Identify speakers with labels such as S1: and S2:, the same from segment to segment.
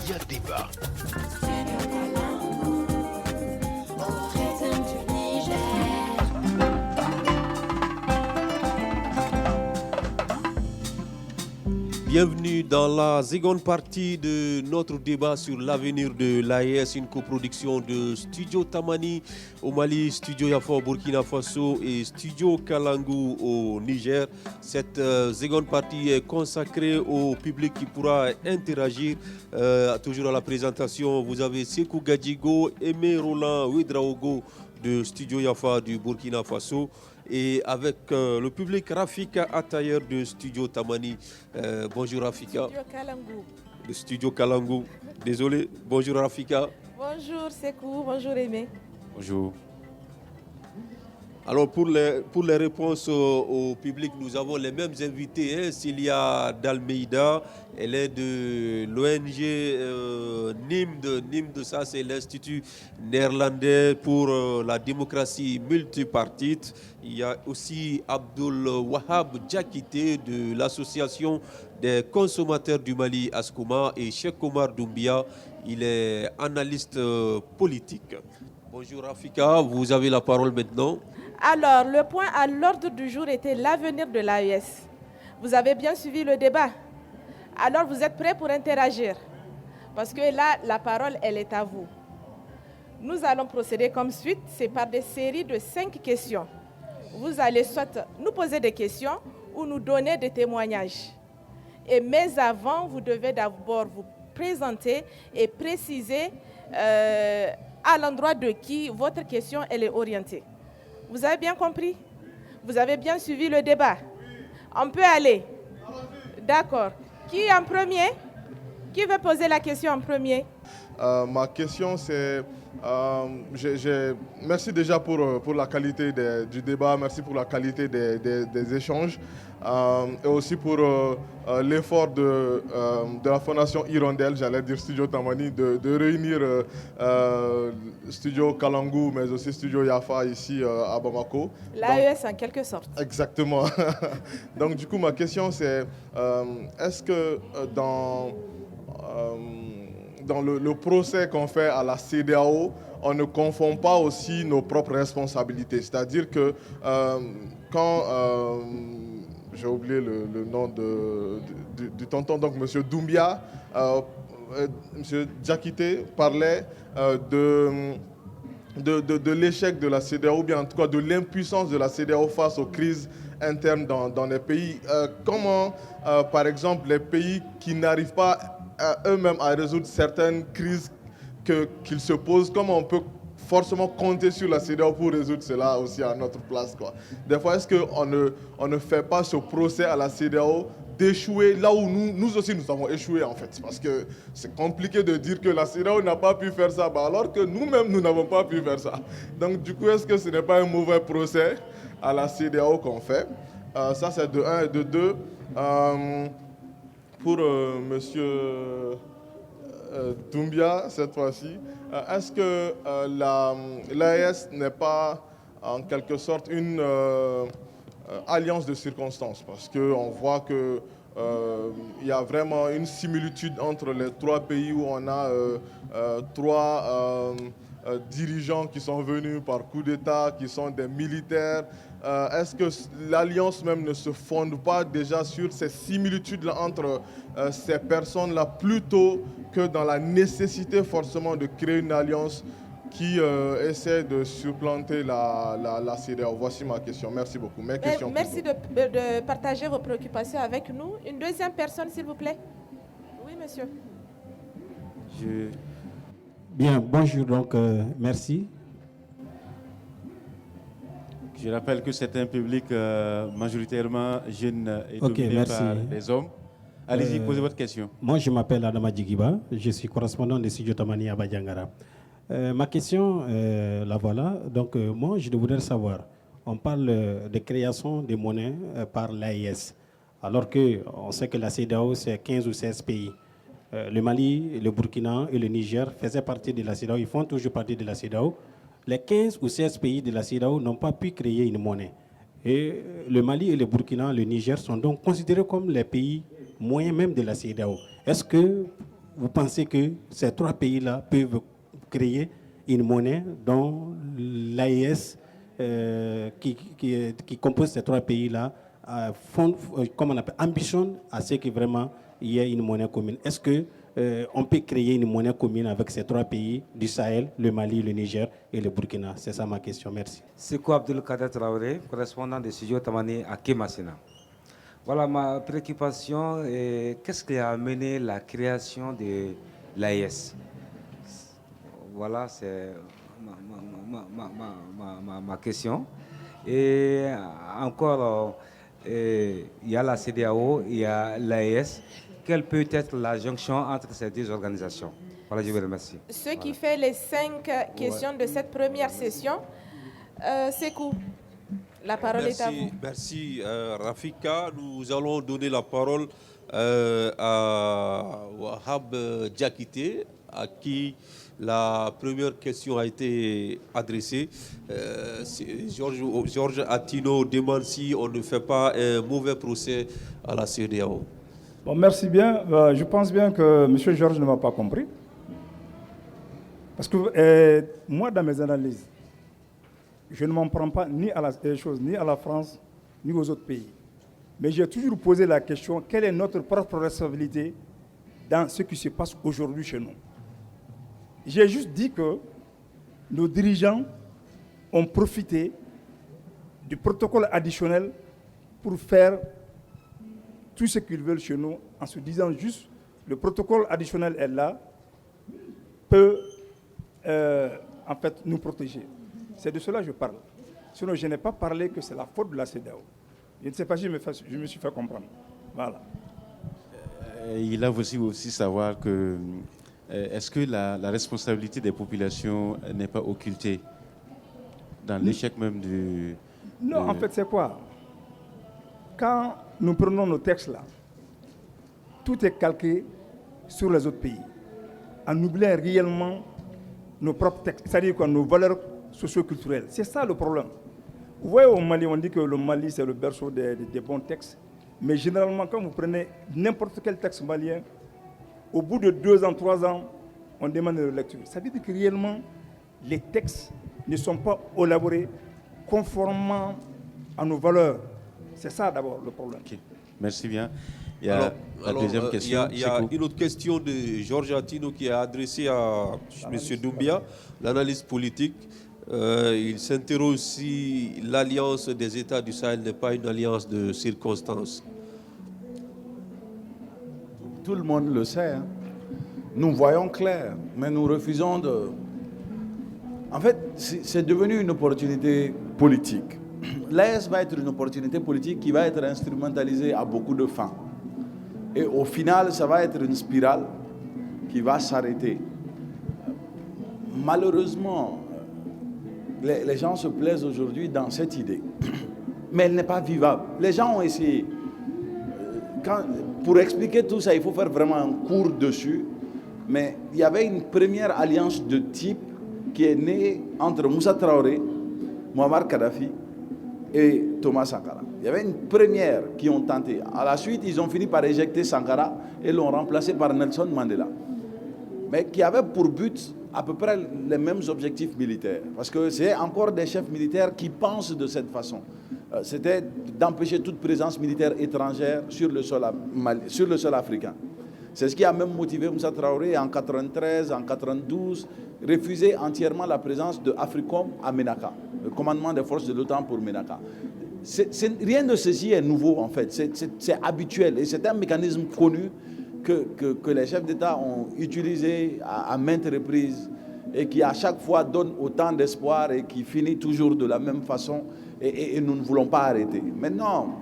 S1: il y a débat.
S2: Bienvenue dans la seconde partie de notre débat sur l'avenir de l'AES, une coproduction de Studio Tamani au Mali, Studio Yafa au Burkina Faso et Studio Kalangu au Niger. Cette seconde partie est consacrée au public qui pourra interagir. Toujours à la présentation, vous avez Sekou Gadjigo, Aimé Roland Ouedraogo de Studio Yafa du Burkina Faso. Et avec le public, Rafika Atayer de Studio Tamani. Bonjour Rafika.
S3: Studio Kalangu.
S2: De Studio Kalangu. Désolé. Bonjour Rafika.
S3: Bonjour Sekou, bonjour Aimé.
S2: Bonjour. Alors pour les réponses au public, nous avons les mêmes invités. Cilia Dalmeida, elle est de l'ONG NIMD, ça c'est l'Institut néerlandais pour la démocratie multipartite. Il y a aussi Abdul Wahab Djakité de l'Association des consommateurs du Mali, Askouma, et Cheikh Omar Doumbia, il est analyste politique. Bonjour Rafika, vous avez la parole maintenant.
S3: Alors, le point à l'ordre du jour était l'avenir de l'AES. Vous avez bien suivi le débat. Alors, vous êtes prêts pour interagir? Parce que là, la parole, elle est à vous. Nous allons procéder comme suite, c'est par des séries de 5 questions. Vous allez soit nous poser des questions ou nous donner des témoignages. Mais avant, vous devez d'abord vous présenter et préciser à l'endroit de qui votre question elle est orientée. Vous avez bien compris? Vous avez bien suivi le débat? On peut aller? D'accord. Qui en premier? Qui veut poser la question en premier?
S4: Ma question c'est, merci déjà pour la qualité du débat, merci pour la qualité des échanges et aussi pour l'effort de la Fondation Hirondelle, j'allais dire Studio Tamani, de réunir Studio Kalangu mais aussi Studio Yafa ici à Bamako.
S3: L'AES en quelque sorte.
S4: Exactement. Donc du coup ma question c'est, est-ce que dans le procès qu'on fait à la CEDEAO, on ne confond pas aussi nos propres responsabilités. C'est-à-dire que quand, j'ai oublié le nom du tonton, donc M. Doumbia, M. Djakité parlait de l'échec de la CEDEAO, ou bien en tout cas de l'impuissance de la CEDEAO face aux crises internes dans les pays. Comment, par exemple, les pays qui n'arrivent pas eux-mêmes à résoudre certaines crises qu'ils se posent, comment on peut forcément compter sur la CEDEAO pour résoudre cela aussi à notre place, quoi. Des fois, est-ce qu'on ne fait pas ce procès à la CEDEAO d'échouer là où nous aussi nous avons échoué en fait, parce que c'est compliqué de dire que la CEDEAO n'a pas pu faire ça, alors que nous-mêmes nous n'avons pas pu faire ça. Donc du coup, est-ce que ce n'est pas un mauvais procès à la CEDEAO qu'on fait? Ça c'est de 1 et de 2. Pour monsieur Doumbia cette fois-ci, est-ce que l'AES n'est pas en quelque sorte une alliance de circonstances? Parce qu'on voit qu'il y a vraiment une similitude entre les 3 pays où on a 3 dirigeants qui sont venus par coup d'État, qui sont des militaires. Est-ce que l'alliance même ne se fonde pas déjà sur ces similitudes-là entre ces personnes-là, plutôt que dans la nécessité forcément de créer une alliance qui essaie de supplanter la CEDEAO? Voici ma question. Merci beaucoup.
S3: Merci de partager vos préoccupations avec nous. Une deuxième personne, s'il vous plaît. Oui, monsieur.
S5: Bien, bonjour, donc merci.
S6: Je rappelle que c'est un public majoritairement jeune et dominé par des hommes. Allez-y, posez votre question.
S5: Moi, je m'appelle Adama Djigiba, je suis correspondant de Studio Tamani à Badiangara. Ma question, la voilà. Donc, moi, je voudrais savoir, on parle de création de monnaie par l'AES, alors qu'on sait que la CEDEAO, c'est 15 ou 16 pays. Le Mali, le Burkina et le Niger faisaient partie de la CEDEAO, ils font toujours partie de la CEDEAO. Les 15 ou 16 pays de la CEDEAO n'ont pas pu créer une monnaie. Et le Mali et le Burkina, le Niger sont donc considérés comme les pays moyens même de la CEDEAO. Est-ce que vous pensez que ces 3 pays-là peuvent créer une monnaie dont l'AES qui compose ces 3 pays-là ambitionne à ce que vraiment il y ait une monnaie commune. Est-ce qu'on peut créer une monnaie commune avec ces 3 pays du Sahel, le Mali, le Niger et le Burkina? C'est ça ma question. Merci.
S1: Seko Abdelkader Traoré, correspondant de Studio Tamani à Kemasina. Voilà, ma préoccupation est qu'est-ce qui a amené la création de l'AES? Voilà, c'est ma question. Et encore, il y a la CEDEAO, il y a l'AES. Quelle peut être la jonction entre ces 2 organisations? Voilà, je vous remercie.
S3: Ce qui fait les 5 questions de cette première session, Sekou. La parole est à vous.
S2: Merci, Rafika. Nous allons donner la parole à Wahab Diakité, à qui la première question a été adressée. Georges Attino demande si on ne fait pas un mauvais procès à la CEDEAO.
S7: Bon, merci bien. Je pense bien que M. Georges ne m'a pas compris. Parce que moi, dans mes analyses, je ne m'en prends pas ni à la France, ni aux autres pays. Mais j'ai toujours posé la question, quelle est notre propre responsabilité dans ce qui se passe aujourd'hui chez nous? J'ai juste dit que nos dirigeants ont profité du protocole additionnel pour faire tout ce qu'ils veulent chez nous, en se disant juste, le protocole additionnel est là, peut en fait nous protéger. C'est de cela que je parle. Sinon, je n'ai pas parlé que c'est la faute de la CEDEAO. Je ne sais pas si je me suis fait comprendre. Voilà.
S6: Il a aussi savoir que est-ce que la responsabilité des populations n'est pas occultée dans l'échec même du...
S7: Non, en fait, c'est quoi? Quand nous prenons nos textes là, tout est calqué sur les autres pays, en oubliant réellement nos propres textes, c'est-à-dire quoi, nos valeurs socio-culturelles. C'est ça le problème. Vous voyez, au Mali, on dit que le Mali, c'est le berceau des bons textes. Mais généralement, quand vous prenez n'importe quel texte malien, au bout de 2 ans, 3 ans, on demande une lecture. Ça veut dire que réellement, les textes ne sont pas élaborés conformément à nos valeurs. C'est ça d'abord le problème.
S2: Okay.
S6: Merci bien. Il y a la deuxième question.
S2: Il y a une autre question de Georges Attino qui est adressée à M. Doumbia, l'analyse politique. Il s'interroge si l'alliance des États du Sahel n'est pas une alliance de circonstances.
S8: Tout le monde le sait. Hein. Nous voyons clair, mais nous refusons de... En fait, c'est devenu une opportunité politique. L'AES va être une opportunité politique qui va être instrumentalisée à beaucoup de fins. Et au final, ça va être une spirale qui va s'arrêter. Malheureusement, les gens se plaisent aujourd'hui dans cette idée. Mais elle n'est pas vivable. Les gens ont essayé. Pour expliquer tout ça, il faut faire vraiment un cours dessus. Mais il y avait une première alliance de type qui est née entre Moussa Traoré, Muammar Kadhafi et Thomas Sankara. Il y avait une première qui ont tenté. À la suite, ils ont fini par éjecter Sankara et l'ont remplacé par Nelson Mandela. Mais qui avait pour but à peu près les mêmes objectifs militaires. Parce que c'est encore des chefs militaires qui pensent de cette façon. C'était d'empêcher toute présence militaire étrangère sur le sol africain. C'est ce qui a même motivé Moussa Traoré en 1993, en 1992, refuser entièrement la présence de Africom à Ménaka, le commandement des forces de l'OTAN pour Ménaka. Rien de ceci est nouveau en fait, c'est habituel et c'est un mécanisme connu que les chefs d'État ont utilisé à maintes reprises et qui à chaque fois donne autant d'espoir et qui finit toujours de la même façon et nous ne voulons pas arrêter. Maintenant,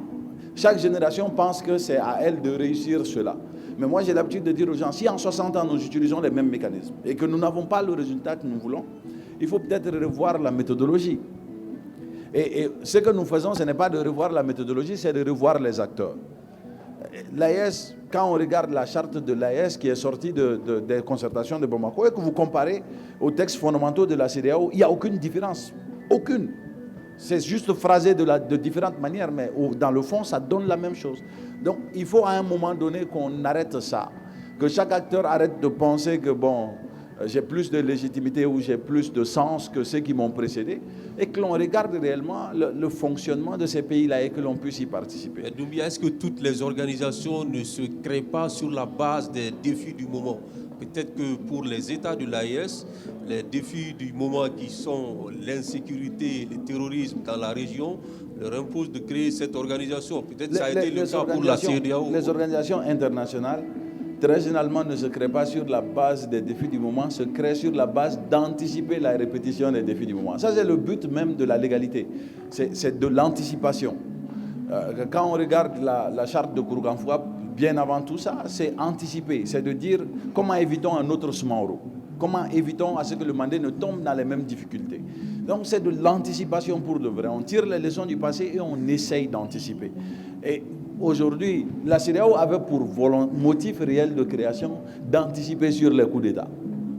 S8: chaque génération pense que c'est à elle de réussir cela. Mais moi, j'ai l'habitude de dire aux gens, si en 60 ans, nous utilisons les mêmes mécanismes et que nous n'avons pas le résultat que nous voulons, il faut peut-être revoir la méthodologie. Et ce que nous faisons, ce n'est pas de revoir la méthodologie, c'est de revoir les acteurs. L'AES, quand on regarde la charte de l'AES qui est sortie des concertations de Bamako et que vous comparez aux textes fondamentaux de la CEDEAO, il n'y a aucune différence. Aucune. C'est juste phrasé de différentes manières, mais dans le fond, ça donne la même chose. Donc, il faut à un moment donné qu'on arrête ça. Que chaque acteur arrête de penser que bon, j'ai plus de légitimité ou j'ai plus de sens que ceux qui m'ont précédé, et que l'on regarde réellement le fonctionnement de ces pays-là et que l'on puisse y participer.
S2: Doumbia, est-ce que toutes les organisations ne se créent pas sur la base des défis du moment? Peut-être que pour les États de l'AES, les défis du moment qui sont l'insécurité, le terrorisme dans la région, leur imposent de créer cette organisation. Peut-être que ça a été le cas pour la CEDEAO.
S8: Les organisations internationales, très généralement, ne se créent pas sur la base des défis du moment, se créent sur la base d'anticiper la répétition des défis du moment. Ça, c'est le but même de la légalité. C'est de l'anticipation. Quand on regarde la charte de Kouroukanfoua, bien avant tout ça, c'est anticiper. C'est de dire comment évitons un autre Soumaoro. Comment évitons à ce que le Mandé ne tombe dans les mêmes difficultés. Donc c'est de l'anticipation pour de vrai. On tire les leçons du passé et on essaye d'anticiper. Et aujourd'hui, la CEDEAO avait pour motif réel de création d'anticiper sur les coups d'État.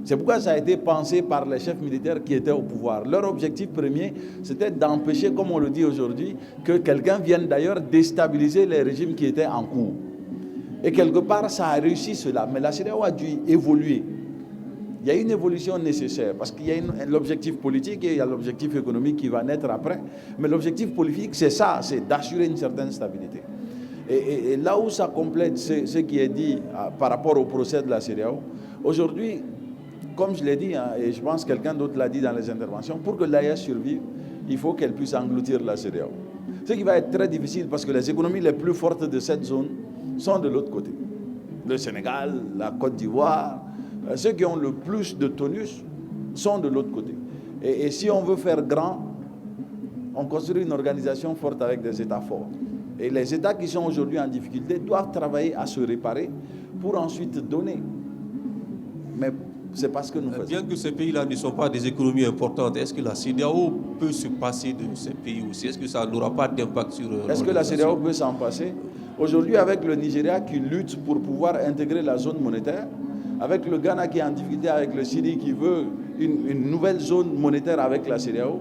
S8: C'est pourquoi ça a été pensé par les chefs militaires qui étaient au pouvoir. Leur objectif premier, c'était d'empêcher, comme on le dit aujourd'hui, que quelqu'un vienne d'ailleurs déstabiliser les régimes qui étaient en cours. Et quelque part, ça a réussi cela. Mais la CEDEAO a dû évoluer. Il y a une évolution nécessaire parce qu'il y a l'objectif politique et il y a l'objectif économique qui va naître après. Mais l'objectif politique, c'est ça, c'est d'assurer une certaine stabilité. Et là où ça complète ce qui est dit par rapport au procès de la CEDEAO, aujourd'hui, comme je l'ai dit, et je pense que quelqu'un d'autre l'a dit dans les interventions, pour que l'AES survive, il faut qu'elle puisse engloutir la CEDEAO. Ce qui va être très difficile parce que les économies les plus fortes de cette zone sont de l'autre côté. Le Sénégal, la Côte d'Ivoire, ceux qui ont le plus de tonus sont de l'autre côté. Et si on veut faire grand, on construit une organisation forte avec des États forts. Et les États qui sont aujourd'hui en difficulté doivent travailler à se réparer pour ensuite donner. Mais c'est parce que nous faisons.
S2: Bien que ces pays-là ne sont pas des économies importantes, est-ce que la CEDEAO peut se passer de ces pays aussi? Est-ce que ça n'aura pas d'impact sur...
S8: Est-ce que la CEDEAO peut s'en passer? Aujourd'hui, avec le Nigeria qui lutte pour pouvoir intégrer la zone monétaire, avec le Ghana qui est en difficulté, avec le Syrie qui veut une nouvelle zone monétaire avec la CEDEAO,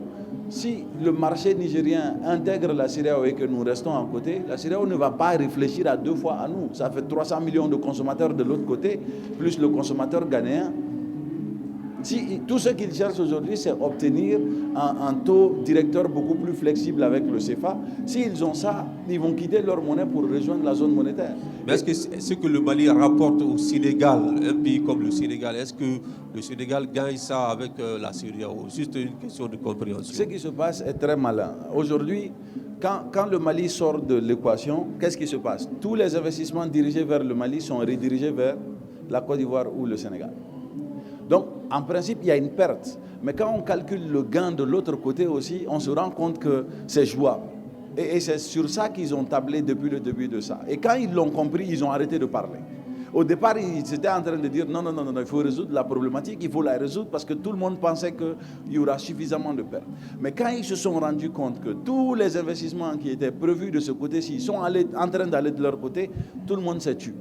S8: si le marché nigérien intègre la CEDEAO et que nous restons à côté, la CEDEAO ne va pas réfléchir à deux fois à nous. Ça fait 300 millions de consommateurs de l'autre côté, plus le consommateur ghanéen. Tout ce qu'ils cherchent aujourd'hui, c'est obtenir un taux directeur beaucoup plus flexible avec le CFA. S'ils ont ça, ils vont quitter leur monnaie pour rejoindre la zone monétaire.
S2: Mais est-ce que ce que le Mali rapporte au Sénégal, un pays comme le Sénégal, est-ce que le Sénégal gagne ça avec la CEDEAO? Juste une question de compréhension.
S8: Ce qui se passe est très malin. Aujourd'hui, quand le Mali sort de l'équation, qu'est-ce qui se passe? Tous les investissements dirigés vers le Mali sont redirigés vers la Côte d'Ivoire ou le Sénégal. Donc, en principe, il y a une perte. Mais quand on calcule le gain de l'autre côté aussi, on se rend compte que c'est jouable. Et c'est sur ça qu'ils ont tablé depuis le début de ça. Et quand ils l'ont compris, ils ont arrêté de parler. Au départ, ils étaient en train de dire non, il faut résoudre la problématique, il faut la résoudre parce que tout le monde pensait qu'il y aura suffisamment de pertes. Mais quand ils se sont rendus compte que tous les investissements qui étaient prévus de ce côté-ci sont en train d'aller de leur côté, tout le monde s'est tué.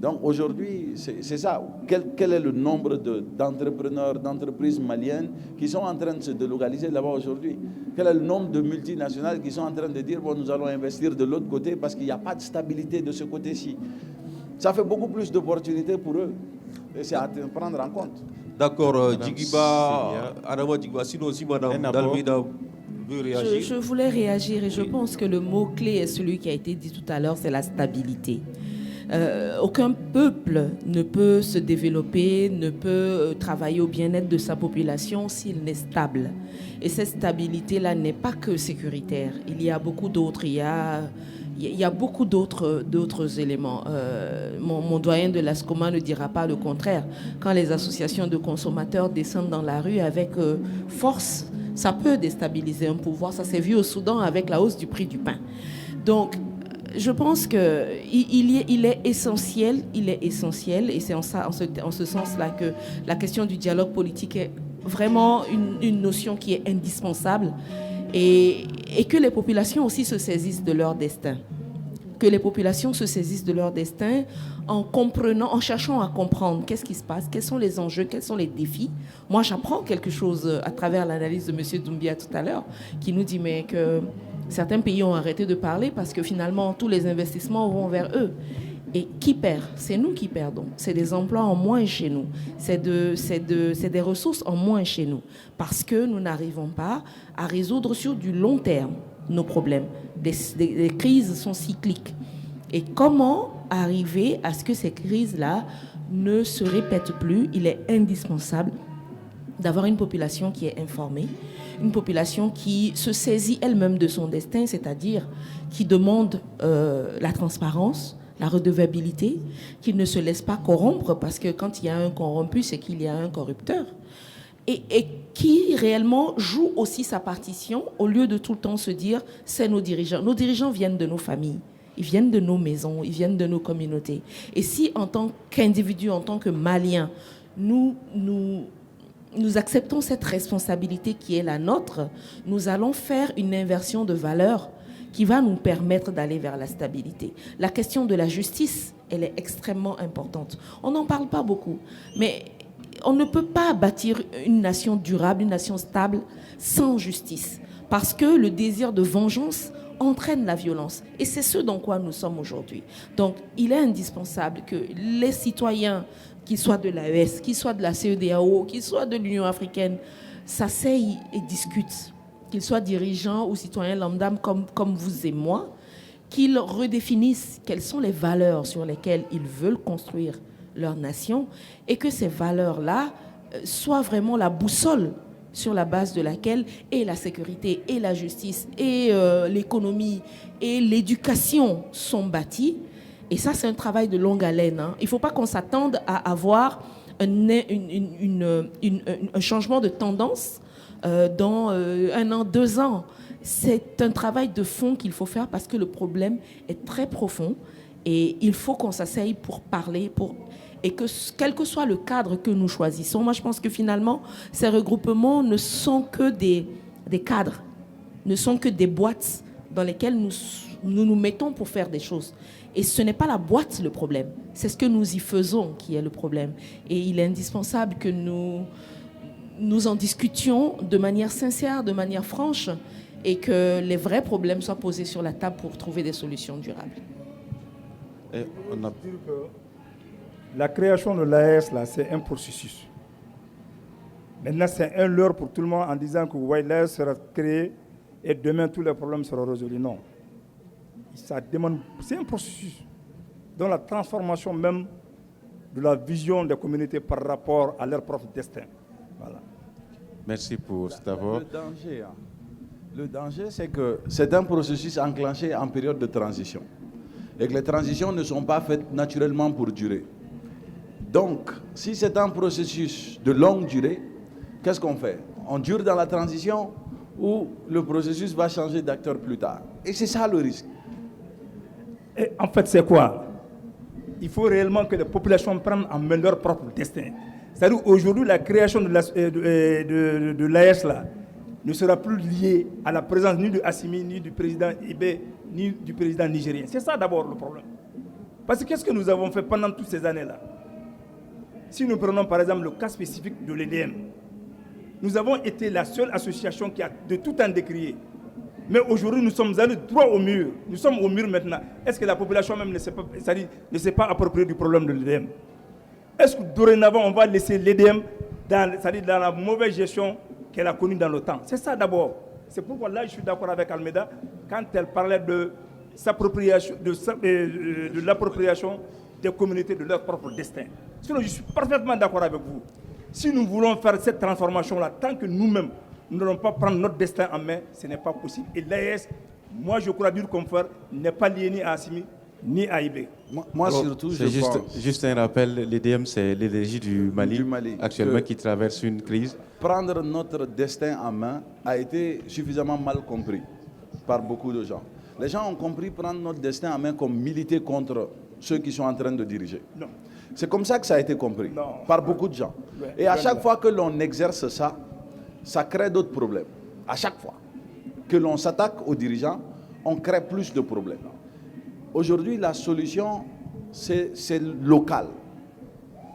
S8: Donc aujourd'hui, c'est ça. Quel est le nombre d'entrepreneurs, d'entreprises maliennes qui sont en train de se délocaliser là-bas aujourd'hui? Quel est le nombre de multinationales qui sont en train de dire bon, nous allons investir de l'autre côté parce qu'il n'y a pas de stabilité de ce côté-ci? Ça fait beaucoup plus d'opportunités pour eux. Et c'est à prendre en compte.
S2: D'accord, Djigiba, Adama Djigiba, sinon aussi Madame Dalmida veut réagir.
S9: Je voulais réagir et je pense que le mot-clé est celui qui a été dit tout à l'heure, c'est la stabilité. Aucun peuple ne peut se développer, ne peut travailler au bien-être de sa population s'il n'est stable. Et cette stabilité-là n'est pas que sécuritaire. Il y a beaucoup d'autres. Il y a beaucoup d'autres éléments. Mon doyen de l'ASCOMA ne dira pas le contraire. Quand les associations de consommateurs descendent dans la rue avec force, ça peut déstabiliser un pouvoir. Ça s'est vu au Soudan avec la hausse du prix du pain. Donc, je pense qu'il est essentiel, et c'est en ce sens-là que la question du dialogue politique est vraiment une notion qui est indispensable et que les populations aussi se saisissent de leur destin. Que les populations se saisissent de leur destin en comprenant, en cherchant à comprendre qu'est-ce qui se passe, quels sont les enjeux, quels sont les défis. Moi, j'apprends quelque chose à travers l'analyse de M. Doumbia tout à l'heure, qui nous dit mais que Certains pays ont arrêté de parler parce que finalement, tous les investissements vont vers eux. Et qui perd? C'est nous qui perdons. C'est des emplois en moins chez nous. C'est des ressources en moins chez nous. Parce que nous n'arrivons pas à résoudre sur du long terme nos problèmes. Les crises sont cycliques. Et comment arriver à ce que ces crises-là ne se répètent plus? Il est indispensable d'avoir une population qui est informée, une population qui se saisit elle-même de son destin, c'est-à-dire qui demande la transparence, la redevabilité, qu'il ne se laisse pas corrompre, parce que quand il y a un corrompu, c'est qu'il y a un corrupteur, et qui réellement joue aussi sa partition, au lieu de tout le temps se dire « c'est nos dirigeants ». Nos dirigeants viennent de nos familles, ils viennent de nos maisons, ils viennent de nos communautés. Et si, en tant qu'individus, en tant que Maliens, nous acceptons cette responsabilité qui est la nôtre, nous allons faire une inversion de valeurs qui va nous permettre d'aller vers la stabilité. La question de la justice, elle est extrêmement importante. On n'en parle pas beaucoup, mais on ne peut pas bâtir une nation durable, une nation stable sans justice, parce que le désir de vengeance entraîne la violence. Et c'est ce dans quoi nous sommes aujourd'hui. Donc, il est indispensable que les citoyens, qu'ils soient de l'AES, qu'ils soient de la CEDEAO, qu'ils soient de l'Union africaine, s'asseyent et discutent, qu'ils soient dirigeants ou citoyens lambda comme vous et moi, qu'ils redéfinissent quelles sont les valeurs sur lesquelles ils veulent construire leur nation et que ces valeurs-là soient vraiment la boussole sur la base de laquelle et la sécurité et la justice et l'économie et l'éducation sont bâties. Et ça, c'est un travail de longue haleine. Il ne faut pas qu'on s'attende à avoir un changement de tendance dans 1 an, 2 ans. C'est un travail de fond qu'il faut faire parce que le problème est très profond et il faut qu'on s'asseye pour parler, et que quel que soit le cadre que nous choisissons, moi je pense que finalement ces regroupements ne sont que des cadres, ne sont que des boîtes dans lesquelles nous mettons pour faire des choses. Et ce n'est pas la boîte le problème, c'est ce que nous y faisons qui est le problème. Et il est indispensable que nous en discutions de manière sincère, de manière franche, et que les vrais problèmes soient posés sur la table pour trouver des solutions durables.
S7: La création de l'AES, là, c'est un processus. Maintenant, c'est un leurre pour tout le monde en disant que l'AES sera créé et demain tous les problèmes seront résolus. Non. Ça demande, c'est un processus dans la transformation même de la vision des communautés par rapport à leur propre destin. Voilà.
S6: Merci pour cet apport.
S8: Le danger, c'est que c'est un processus enclenché en période de transition. Et que les transitions ne sont pas faites naturellement pour durer. Donc, si c'est un processus de longue durée, qu'est-ce qu'on fait? On dure dans la transition ou le processus va changer d'acteur plus tard? Et c'est ça le risque.
S7: Et en fait, c'est quoi? Il faut réellement que les populations prennent en main leur propre destin. C'est-à-dire aujourd'hui, la création de l'AES là ne sera plus liée à la présence ni de Assimi, ni du président Ibé, ni du président nigérien. C'est ça d'abord le problème. Parce que qu'est-ce que nous avons fait pendant toutes ces années-là? Si nous prenons par exemple le cas spécifique de l'EDM, nous avons été la seule association qui a de tout temps décrié. Mais aujourd'hui, nous sommes allés droit au mur. Nous sommes au mur maintenant. Est-ce que la population même ne s'est pas appropriée du problème de l'EDM? Est-ce que dorénavant, on va laisser l'EDM dans la mauvaise gestion qu'elle a connue dans le temps? C'est ça d'abord. C'est pourquoi là, je suis d'accord avec Almeida quand elle parlait de l'appropriation des communautés de leur propre destin. Sinon, je suis parfaitement d'accord avec vous. Si nous voulons faire cette transformation-là, tant que nous-mêmes, nous n'allons pas prendre notre destin en main, ce n'est pas possible. Et l'AES, moi je crois dur comme faire, n'est pas lié ni à Assimi, ni à Ibé.
S8: Moi surtout, je pense...
S6: Juste un rappel, l'EDM, c'est l'énergie du Mali actuellement qui traverse une crise.
S8: Prendre notre destin en main a été suffisamment mal compris par beaucoup de gens. Les gens ont compris prendre notre destin en main comme militer contre ceux qui sont en train de diriger.
S7: Non.
S8: C'est comme ça que ça a été compris par beaucoup de gens. Et à chaque fois que l'on exerce ça, ça crée d'autres problèmes. À chaque fois que l'on s'attaque aux dirigeants, on crée plus de problèmes. Aujourd'hui, la solution, c'est local.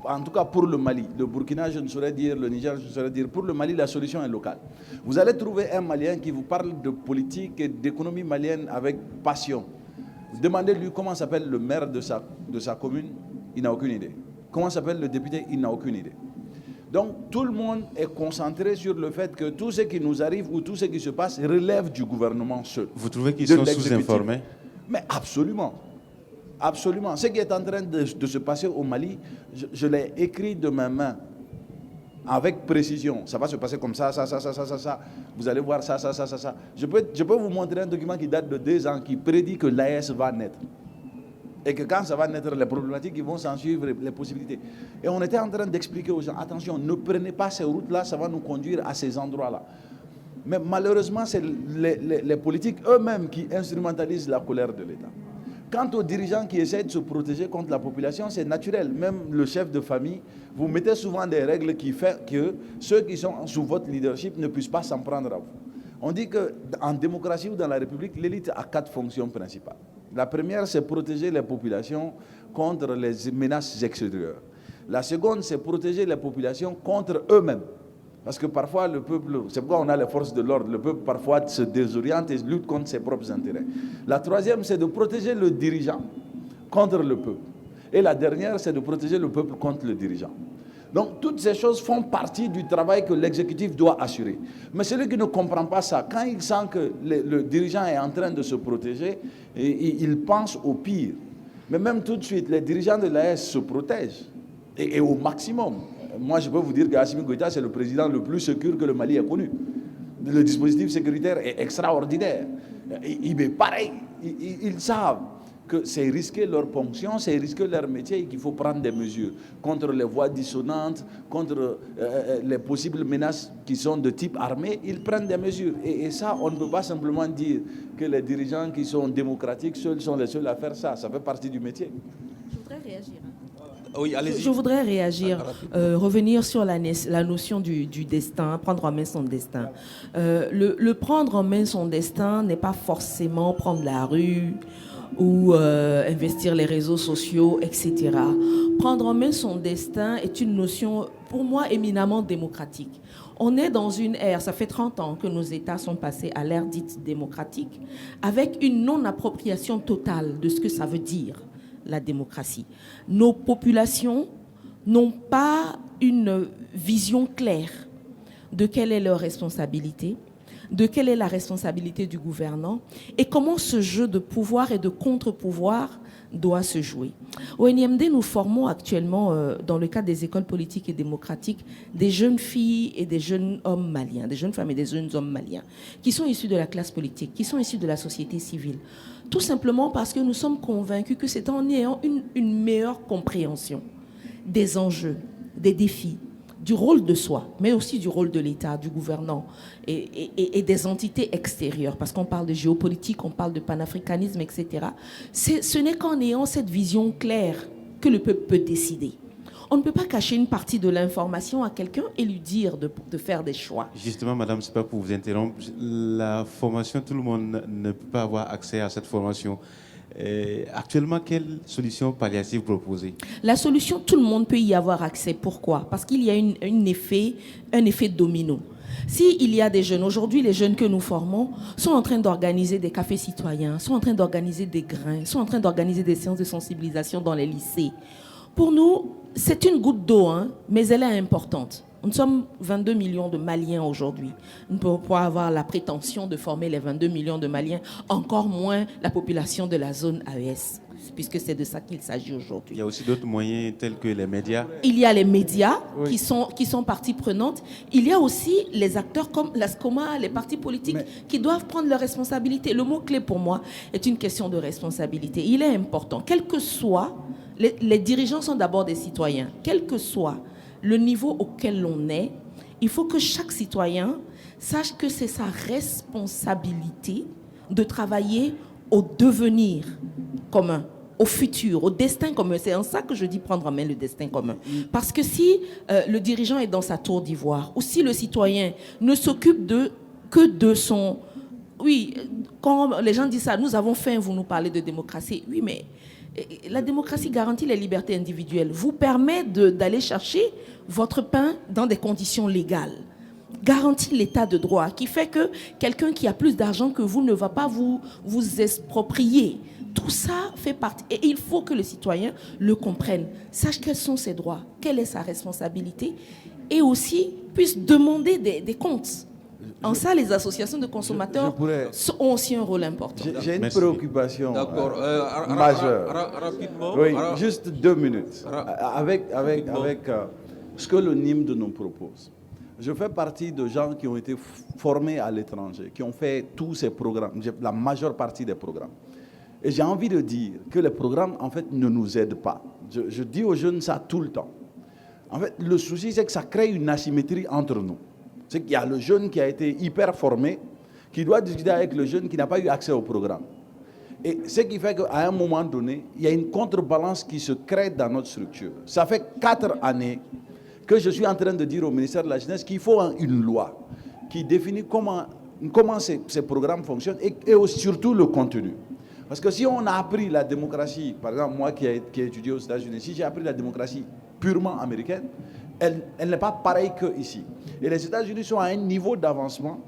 S8: en tout cas pour le Mali, le Burkina, je ne saurais dire, le Niger, je ne saurais dire, pour le Mali, la solution est locale. Vous allez trouver un Malien qui vous parle de politique et d'économie malienne avec passion. Demandez-lui comment s'appelle le maire de sa commune, il n'a aucune idée. Comment s'appelle le député, il n'a aucune idée. Donc tout le monde est concentré sur le fait que tout ce qui nous arrive ou tout ce qui se passe relève du gouvernement seul.
S6: Vous trouvez qu'ils sont sous-informés?
S8: Mais absolument. Absolument. Ce qui est en train de se passer au Mali, je l'ai écrit de ma main, avec précision. Ça va se passer comme ça. Vous allez voir ça. Je peux vous montrer un document qui date de 2 ans, qui prédit que l'AES va naître. Et que quand ça va naître, les problématiques qui vont s'en suivre, les possibilités. Et on était en train d'expliquer aux gens, attention, ne prenez pas ces routes-là, ça va nous conduire à ces endroits-là. Mais malheureusement, c'est les politiques eux-mêmes qui instrumentalisent la colère de l'État. Quant aux dirigeants qui essaient de se protéger contre la population, c'est naturel. Même le chef de famille, vous mettez souvent des règles qui font que ceux qui sont sous votre leadership ne puissent pas s'en prendre à vous. On dit qu'en démocratie ou dans la République, l'élite a 4 fonctions principales. La première, c'est protéger les populations contre les menaces extérieures. La seconde, c'est protéger les populations contre eux-mêmes. Parce que parfois, le peuple, c'est pourquoi on a les forces de l'ordre, le peuple parfois se désoriente et lutte contre ses propres intérêts. La troisième, c'est de protéger le dirigeant contre le peuple. Et la dernière, c'est de protéger le peuple contre le dirigeant. Donc, toutes ces choses font partie du travail que l'exécutif doit assurer. Mais celui qui ne comprend pas ça, quand il sent que le dirigeant est en train de se protéger, il pense au pire. Mais même tout de suite, les dirigeants de l'AES se protègent, et au maximum. Moi, je peux vous dire qu'Assimi Goïta, c'est le président le plus sûr que le Mali ait connu. Le dispositif sécuritaire est extraordinaire. Il est pareil. Ils savent que c'est risquer leur fonction, c'est risquer leur métier et qu'il faut prendre des mesures contre les voix dissonantes, contre les possibles menaces qui sont de type armé. Ils prennent des mesures. Et ça, on ne peut pas simplement dire que les dirigeants qui sont démocratiques seuls sont les seuls à faire ça. Ça fait partie du métier.
S9: Je voudrais réagir.
S2: Oui,
S9: Je voudrais réagir, revenir sur la notion du destin, prendre en main son destin. Le prendre en main son destin n'est pas forcément prendre la rue ou investir les réseaux sociaux, etc. Prendre en main son destin est une notion, pour moi, éminemment démocratique. On est dans une ère, ça fait 30 ans que nos États sont passés à l'ère dite démocratique, avec une non-appropriation totale de ce que ça veut dire, la démocratie. Nos populations n'ont pas une vision claire de quelle est leur responsabilité, de quelle est la responsabilité du gouvernant et comment ce jeu de pouvoir et de contre-pouvoir doit se jouer. Au NIMD, nous formons actuellement, dans le cadre des écoles politiques et démocratiques, des jeunes filles et des jeunes hommes maliens, des jeunes femmes et des jeunes hommes maliens, qui sont issus de la classe politique, qui sont issus de la société civile. Tout simplement parce que nous sommes convaincus que c'est en ayant une meilleure compréhension des enjeux, des défis, du rôle de soi, mais aussi du rôle de l'État, du gouvernant et des entités extérieures, parce qu'on parle de géopolitique, on parle de panafricanisme, etc. Ce n'est qu'en ayant cette vision claire que le peuple peut décider. On ne peut pas cacher une partie de l'information à quelqu'un et lui dire de faire des choix.
S6: Justement, madame, ce n'est pas pour vous interrompre. La formation, tout le monde ne peut pas avoir accès à cette formation. Actuellement, quelle solution palliative proposer?
S9: La solution, tout le monde peut y avoir accès. Pourquoi? Parce qu'il y a un effet domino. S'il y a des jeunes, aujourd'hui les jeunes que nous formons sont en train d'organiser des cafés citoyens, sont en train d'organiser des grains, sont en train d'organiser des séances de sensibilisation dans les lycées. Pour nous, c'est une goutte d'eau, mais elle est importante. Nous sommes 22 millions de Maliens aujourd'hui. Nous ne pouvons pas avoir la prétention de former les 22 millions de Maliens, encore moins la population de la zone AES, puisque c'est de ça qu'il s'agit aujourd'hui.
S6: Il y a aussi d'autres moyens tels que les médias.
S9: Il y a les médias qui sont partie prenante. Il y a aussi les acteurs comme la SCOMA, les partis politiques qui doivent prendre leurs responsabilités. Le mot-clé pour moi est une question de responsabilité. Il est important, quel que soit, les dirigeants sont d'abord des citoyens, quel que soit le niveau auquel l'on est, il faut que chaque citoyen sache que c'est sa responsabilité de travailler au devenir commun, au futur, au destin commun. C'est en ça que je dis prendre en main le destin commun. Parce que si le dirigeant est dans sa tour d'ivoire, ou si le citoyen ne s'occupe que de son oui, quand les gens disent ça, nous avons faim, vous nous parlez de démocratie. Oui, mais la démocratie garantit les libertés individuelles, vous permet d'aller chercher votre pain dans des conditions légales, garantit l'état de droit, qui fait que quelqu'un qui a plus d'argent que vous ne va pas vous exproprier. Tout ça fait partie, et il faut que le citoyen le comprenne, sache quels sont ses droits, quelle est sa responsabilité, et aussi puisse demander des comptes. En ça, les associations de consommateurs ont aussi un rôle important.
S8: J'ai une préoccupation majeure.
S2: Rapidement.
S8: Oui, juste 2 minutes. Avec ce que le NIMD nous propose. Je fais partie de gens qui ont été formés à l'étranger, qui ont fait tous ces programmes, la majeure partie des programmes. Et j'ai envie de dire que les programmes, en fait, ne nous aident pas. Je dis aux jeunes ça tout le temps. En fait, le souci, c'est que ça crée une asymétrie entre nous. C'est qu'il y a le jeune qui a été hyper formé, qui doit discuter avec le jeune qui n'a pas eu accès au programme. Et ce qui fait qu'à un moment donné, il y a une contrebalance qui se crée dans notre structure. Ça fait 4 années que je suis en train de dire au ministère de la Jeunesse qu'il faut une loi qui définit comment ces programmes fonctionnent et surtout le contenu. Parce que si on a appris la démocratie, par exemple moi qui ai étudié aux États-Unis, si j'ai appris la démocratie purement américaine, elle n'est pas pareille qu'ici. Et les États-Unis sont à un niveau d'avancement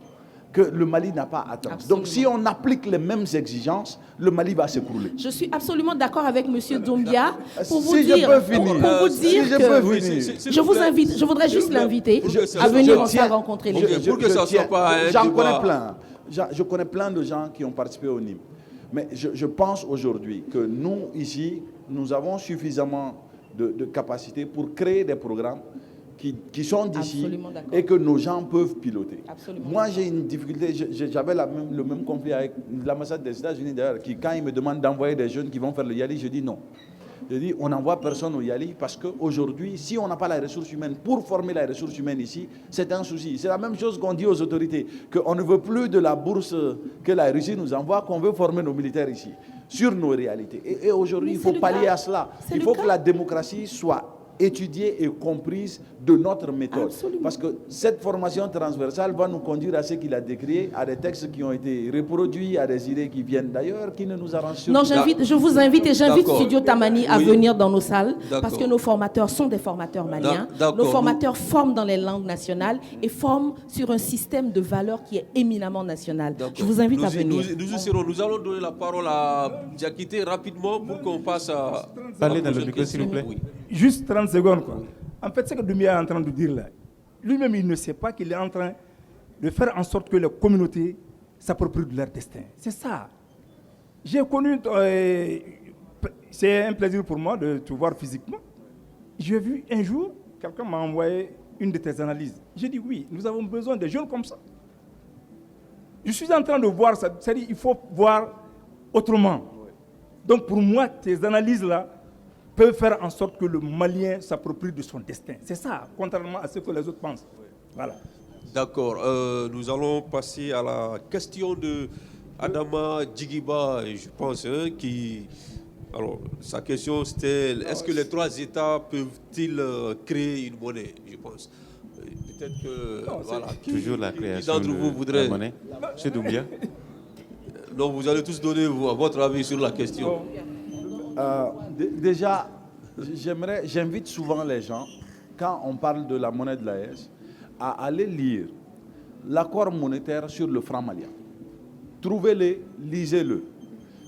S8: que le Mali n'a pas atteint. Absolument. Donc si on applique les mêmes exigences, le Mali va s'écrouler.
S9: Je suis absolument d'accord avec M. Doumbia pour vous
S8: si
S9: dire,
S8: je peux finir,
S9: je vous invite, je voudrais juste l'inviter à venir en salle rencontrer les gens.
S2: Pour que ça ne soit pas un
S8: J'en
S2: débat.
S8: connais plein. Je connais plein de gens qui ont participé au NIM. Mais je pense aujourd'hui que nous, ici, nous avons suffisamment de capacité pour créer des programmes qui sont d'ici et que nos gens peuvent piloter.
S9: Absolument.
S8: Moi, j'ai une difficulté. J'avais le même conflit avec l'ambassade des États-Unis, d'ailleurs, qui, quand ils me demandent d'envoyer des jeunes qui vont faire le Yali, je dis non. Je dis, on n'envoie personne au Yali parce qu'aujourd'hui, si on n'a pas la ressource humaine pour former la ressource humaine ici, c'est un souci. C'est la même chose qu'on dit aux autorités, qu'on ne veut plus de la bourse que la Russie nous envoie, qu'on veut former nos militaires ici, sur nos réalités. Et aujourd'hui, il faut pallier à cela. Il faut que la démocratie soit étudiée et comprise de notre méthode.
S9: Absolument.
S8: Parce que cette formation transversale va nous conduire à ce qu'il a décrit, à des textes qui ont été reproduits, à des idées qui viennent d'ailleurs, qui ne nous arrangent
S9: Non, je vous invite et j'invite Studio Tamani à venir dans nos salles,
S2: D'accord.
S9: parce que nos formateurs sont des formateurs maliens.
S2: D'accord.
S9: Nos formateurs forment dans les langues nationales et forment sur un système de valeurs qui est éminemment national. Je vous invite à venir.
S2: Nous allons donner la parole à Diakité rapidement pour qu'on passe à...
S6: Parlez dans le micro, s'il vous plaît.
S2: Oui.
S7: Juste 30 secondes, quoi. En fait, ce que Doumbia est en train de dire là, lui-même, il ne sait pas qu'il est en train de faire en sorte que les communautés s'approprient de leur destin. C'est ça. J'ai connu... c'est un plaisir pour moi de te voir physiquement. J'ai vu un jour, quelqu'un m'a envoyé une de tes analyses. J'ai dit oui, nous avons besoin de jeunes comme ça. Je suis en train de voir ça. C'est-à-dire qu'il faut voir autrement. Donc pour moi, tes analyses-là peuvent faire en sorte que le Malien s'approprie de son destin. C'est ça, contrairement à ce que les autres pensent. Voilà.
S2: D'accord. Nous allons passer à la question de Adama Djigiba, je pense, qui... Alors, sa question, c'était, est-ce que les 3 États peuvent-ils créer une monnaie, je pense. Peut-être que...
S6: Non,
S2: voilà,
S6: toujours la création
S2: d'entre vous voudrait...
S6: de la monnaie. Monsieur Doumbia.
S2: Donc, vous allez tous donner votre avis sur la question.
S8: Déjà, j'invite souvent les gens, quand on parle de la monnaie de l'AES, à aller lire l'accord monétaire sur le franc malien. Trouvez-le, lisez-le.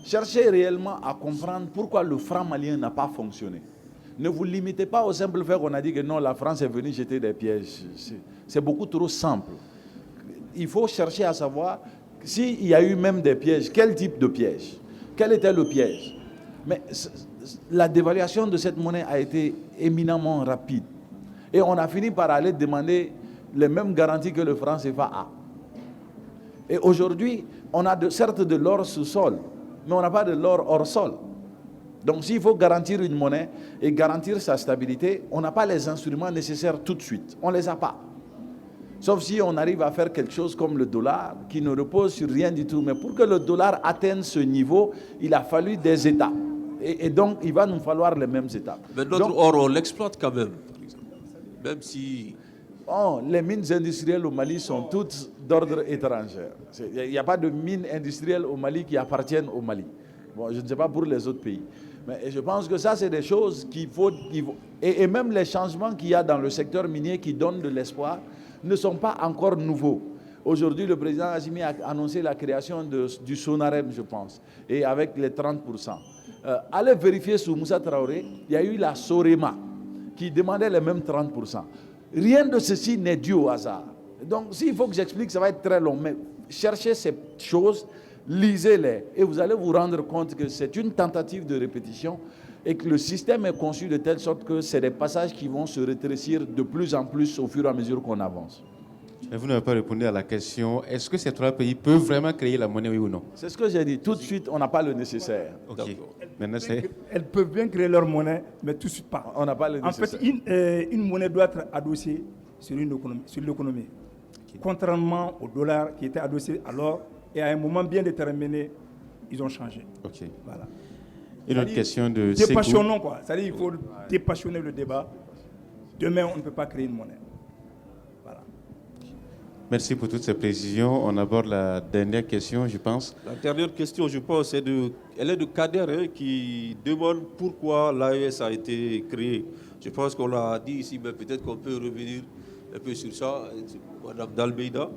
S8: Cherchez réellement à comprendre pourquoi le franc malien n'a pas fonctionné. Ne vous limitez pas au simple fait qu'on a dit que non, la France est venue jeter des pièges. C'est beaucoup trop simple. Il faut chercher à savoir s'il y a eu même des pièges, quel type de piège, quel était le piège. Mais la dévaluation de cette monnaie a été éminemment rapide. Et on a fini par aller demander les mêmes garanties que le franc CFA a. Et aujourd'hui, on a certes de l'or sous sol, mais on n'a pas de l'or hors sol. Donc s'il faut garantir une monnaie et garantir sa stabilité, on n'a pas les instruments nécessaires tout de suite. On ne les a pas. Sauf si on arrive à faire quelque chose comme le dollar, qui ne repose sur rien du tout. Mais pour que le dollar atteigne ce niveau, il a fallu des États. Et donc, il va nous falloir les mêmes États.
S2: Mais notre or, on l'exploite quand même, par exemple. Même si
S8: les mines industrielles au Mali sont toutes d'ordre étranger. Il n'y a pas de mines industrielles au Mali qui appartiennent au Mali. Bon, je ne sais pas pour les autres pays. Mais je pense que ça, c'est des choses qu'il faut... Et même les changements qu'il y a dans le secteur minier qui donnent de l'espoir ne sont pas encore nouveaux. Aujourd'hui, le président Assimi a annoncé la création du Sonarem, je pense, et avec les 30%. Allez vérifier sur Moussa Traoré, il y a eu la Sorema qui demandait les mêmes 30%. Rien de ceci n'est dû au hasard. Donc, s'il faut que j'explique, ça va être très long, mais cherchez ces choses, lisez-les, et vous allez vous rendre compte que c'est une tentative de répétition et que le système est conçu de telle sorte que c'est des passages qui vont se rétrécir de plus en plus au fur et à mesure qu'on avance.
S6: Mais vous n'avez pas répondu à la question, est-ce que ces 3 pays peuvent vraiment créer la monnaie, oui ou non?
S8: C'est ce que j'ai dit. Tout de suite, on n'a pas le nécessaire.
S6: Ok. Maintenant,
S7: elles peuvent bien créer leur monnaie, mais tout de suite pas.
S8: On n'a pas le nécessaire.
S7: En fait, une monnaie doit être adossée sur l'économie. Okay. Contrairement au dollar qui était adossé alors, et à un moment bien déterminé, ils ont changé.
S6: Ok.
S7: Voilà.
S6: Une autre question de
S7: dépassionnons quoi. C'est-à-dire il faut dépassionner le débat. Demain, on ne peut pas créer une monnaie. Voilà.
S6: Merci pour toutes ces précisions. On aborde la dernière question, je pense.
S2: La dernière question, je pense, elle est de Kader qui demande pourquoi l'AES a été créée. Je pense qu'on l'a dit ici, mais peut-être qu'on peut revenir un peu sur ça. Madame Dalmeida.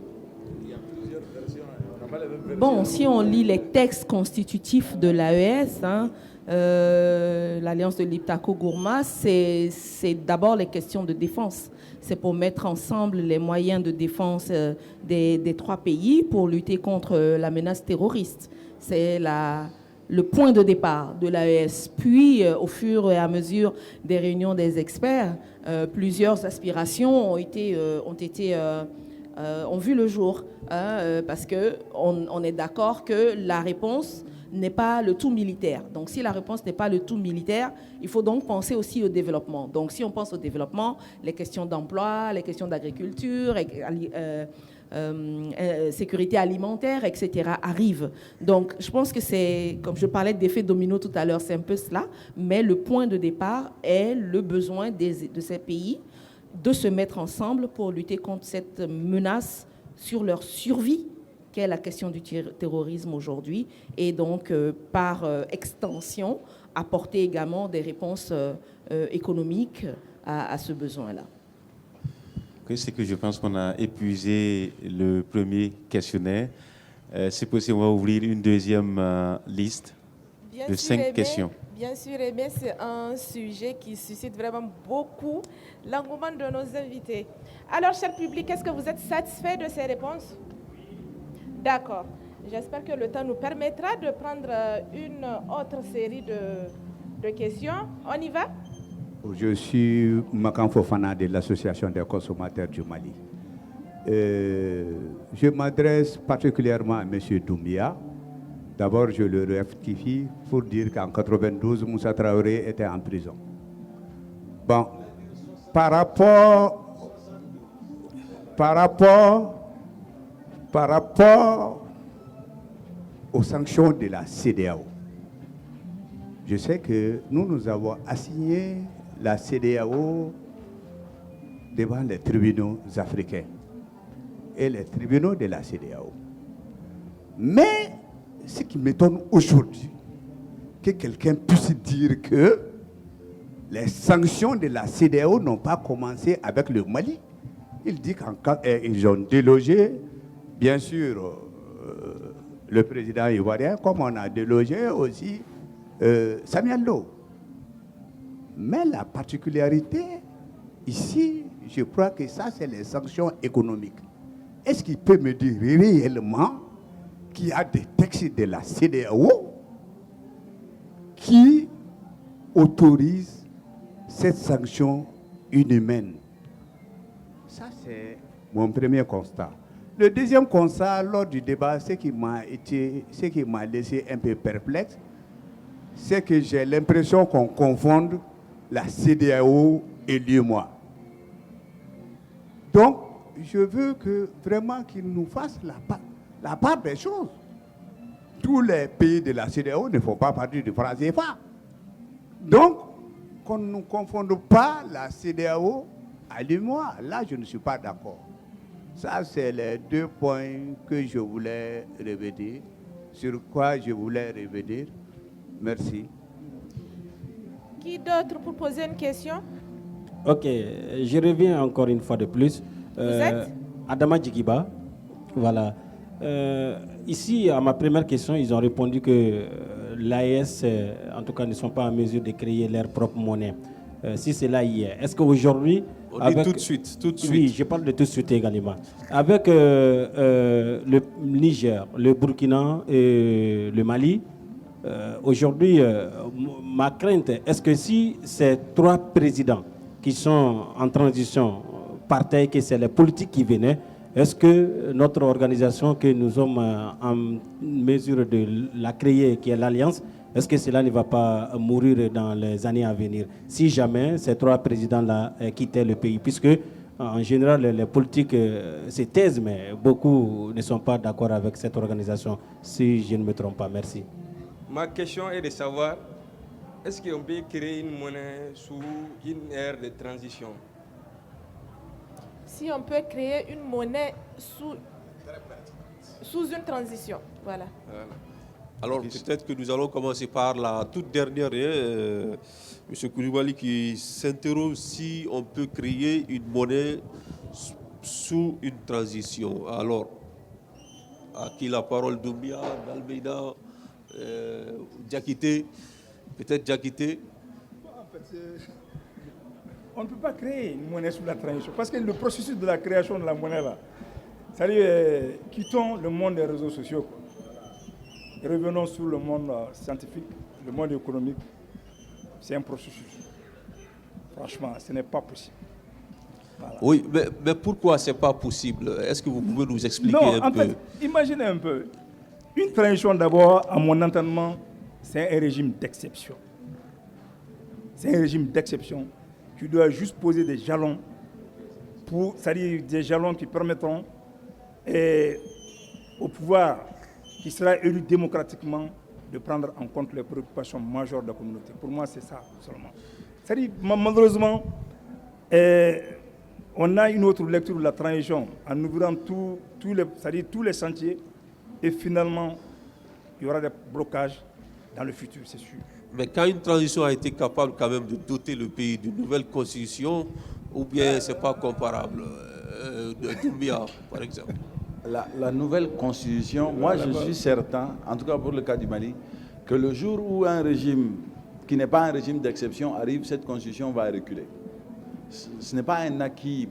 S8: Il y a plusieurs versions. On n'a pas les mêmes versions.
S9: Bon, si on lit les textes constitutifs de l'AES, l'Alliance de l'Iptako-Gourma, c'est d'abord les questions de défense. C'est pour mettre ensemble les moyens de défense des 3 pays pour lutter contre la menace terroriste. C'est le point de départ de l'AES. Puis, au fur et à mesure des réunions des experts, plusieurs aspirations ont vu le jour, parce qu'on est d'accord que la réponse n'est pas le tout militaire. Donc, si la réponse n'est pas le tout militaire, il faut donc penser aussi au développement. Donc, si on pense au développement, les questions d'emploi, les questions d'agriculture, sécurité alimentaire, etc. arrivent. Donc, je pense que c'est, comme je parlais d'effet domino tout à l'heure, c'est un peu cela, mais le point de départ est le besoin de ces pays de se mettre ensemble pour lutter contre cette menace sur leur survie, qu'est la question du terrorisme aujourd'hui, et donc, par extension, apporter également des réponses économiques à ce besoin-là.
S6: C'est que je pense qu'on a épuisé le premier questionnaire. C'est possible, on va ouvrir une deuxième liste de 5 questions.
S3: Bien sûr, Aimé, c'est un sujet qui suscite vraiment beaucoup l'engouement de nos invités. Alors, cher public, est-ce que vous êtes satisfait de ces réponses? D'accord. J'espère que le temps nous permettra de prendre une autre série de questions. On y va?
S10: Je suis Makan Fofana de l'Association des consommateurs du Mali. Je m'adresse particulièrement à M. Doumbia. D'abord, je le rectifie pour dire qu'en 92, Moussa Traoré était en prison. Bon, par rapport aux sanctions de la CEDEAO, je sais que nous avons assigné la CEDEAO devant les tribunaux africains et les tribunaux de la CEDEAO. Mais ce qui m'étonne aujourd'hui, que quelqu'un puisse dire que les sanctions de la CEDEAO n'ont pas commencé avec le Mali. Il dit qu'ils ont délogé, bien sûr, le président ivoirien, comme on a délogé aussi Samuel Doe. Mais la particularité, ici, je crois que ça, c'est les sanctions économiques. Est-ce qu'il peut me dire réellement qu'il y a des textes de la CEDEAO qui autorisent cette sanction inhumaine? Ça, c'est mon premier constat. Le deuxième constat, lors du débat, ce qui m'a laissé un peu perplexe, c'est que j'ai l'impression qu'on confonde la CEDEAO et l'UEMOA. Donc, je veux que vraiment qu'ils nous fassent la part des choses. Tous les pays de la CEDEAO ne font pas partie du franc CFA. Donc, qu'on ne confonde pas la CEDEAO Allez-moi, là je ne suis pas d'accord. Ça, c'est les 2 points que je voulais revenir, sur quoi je voulais revenir. Merci.
S3: Qui d'autre pour poser une question?
S5: Ok, je reviens encore une fois de plus.
S3: Vous êtes
S5: Adama Djigiba, voilà. Ici, à ma première question, ils ont répondu que l'AES, en tout cas, ne sont pas en mesure de créer leur propre monnaie. Si c'est là hier, est-ce qu'aujourd'hui...
S2: On dit tout de suite, tout de suite.
S5: Oui, je parle de tout de suite également. Avec le Niger, le Burkina et le Mali, aujourd'hui, ma crainte, est-ce que si ces 3 présidents qui sont en transition partaient, que c'est les politiques qui venaient, est-ce que notre organisation, que nous sommes en mesure de la créer, qui est l'Alliance, est-ce que cela ne va pas mourir dans les années à venir si jamais ces 3 présidents-là quittaient le pays? Puisque, en général, les politiques se taisent, mais beaucoup ne sont pas d'accord avec cette organisation, si je ne me trompe pas. Merci.
S11: Ma question est de savoir, est-ce qu'on peut créer une monnaie sous une ère de transition?
S3: Si on peut créer une monnaie sous une transition, voilà.
S2: Alors peut-être que nous allons commencer par la toute dernière, M. Koulibaly qui s'interroge si on peut créer une monnaie sous une transition. Alors, à qui la parole? Doumbia, Dalmeida, Diakité, peut-être Diakité.
S7: On ne peut pas créer une monnaie sous la transition parce que le processus de la création de la monnaie, là, c'est-à-dire quittons le monde des réseaux sociaux. Et revenons sur le monde scientifique, le monde économique. C'est un processus. Franchement, ce n'est pas possible. Voilà.
S2: Oui, mais pourquoi ce n'est pas possible? Est-ce que vous pouvez nous expliquer un peu?
S7: Non, en fait, imaginez un peu. Une transition, d'abord, à mon entendement, c'est un régime d'exception. C'est un régime d'exception. Tu dois juste poser des jalons, c'est-à-dire des jalons qui permettront au pouvoir qui sera élu démocratiquement de prendre en compte les préoccupations majeures de la communauté. Pour moi, c'est ça seulement. C'est-à-dire, malheureusement, on a une autre lecture de la transition en ouvrant tous les chantiers et finalement, il y aura des blocages dans le futur, c'est sûr.
S2: Mais quand une transition a été capable quand même de doter le pays d'une nouvelle constitution, ou bien ce n'est pas comparable de Doumbia, par exemple?
S8: La nouvelle constitution, moi je suis certain, en tout cas pour le cas du Mali, que le jour où un régime qui n'est pas un régime d'exception arrive, cette constitution va reculer. Ce n'est pas un acquis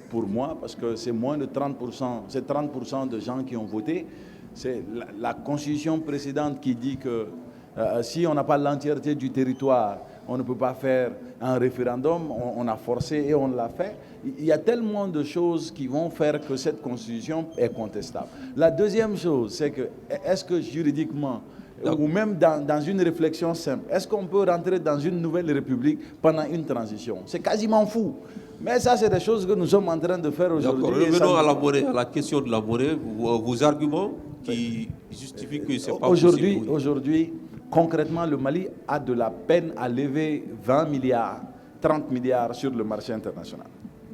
S8: pour moi, parce que c'est moins de 30%, c'est 30% de gens qui ont voté. C'est la constitution précédente qui dit que si on n'a pas l'entièreté du territoire, on ne peut pas faire un référendum, on a forcé et on l'a fait. Il y a tellement de choses qui vont faire que cette constitution est contestable. La deuxième chose, c'est que, est-ce que juridiquement, ou même dans une réflexion simple, est-ce qu'on peut rentrer dans une nouvelle république pendant une transition? C'est quasiment fou. Mais ça, c'est des choses que nous sommes en train de faire aujourd'hui.
S2: Revenons à la monnaie, à la question de la monnaie, vos arguments qui justifient que ce n'est pas possible.
S8: Aujourd'hui, concrètement, le Mali a de la peine à lever 20 milliards, 30 milliards sur le marché international